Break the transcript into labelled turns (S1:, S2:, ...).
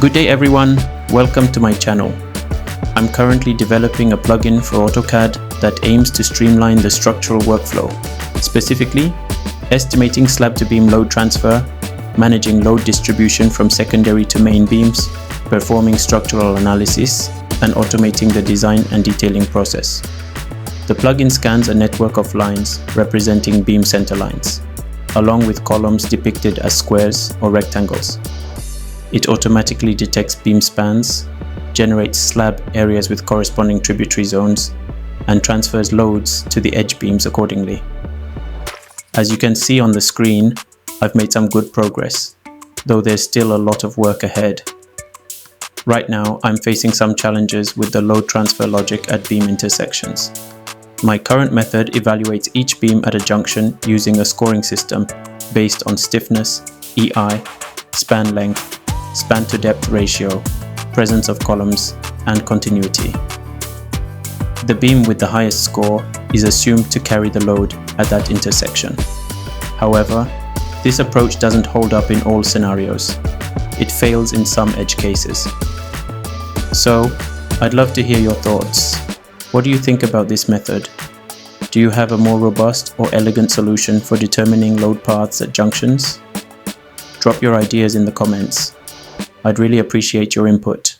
S1: Good day everyone, welcome to my channel. I'm currently developing a plugin for AutoCAD that aims to streamline the structural workflow, specifically estimating slab-to-beam load transfer, managing load distribution from secondary to main beams, performing structural analysis, and automating the design and detailing process. The plugin scans a network of lines representing beam center lines, along with columns depicted as squares or rectangles. It automatically detects beam spans, generates slab areas with corresponding tributary zones, and transfers loads to the edge beams accordingly. As you can see on the screen, I've made some good progress, though there's still a lot of work ahead. Right now, I'm facing some challenges with the load transfer logic at beam intersections. My current method evaluates each beam at a junction using a scoring system based on stiffness, EI, span length, span to depth ratio, presence of columns, and continuity. The beam with the highest score is assumed to carry the load at that intersection. However, this approach doesn't hold up in all scenarios. It fails in some edge cases. So, I'd love to hear your thoughts. What do you think about this method? Do you have a more robust or elegant solution for determining load paths at junctions? Drop your ideas in the comments. I'd really appreciate your input.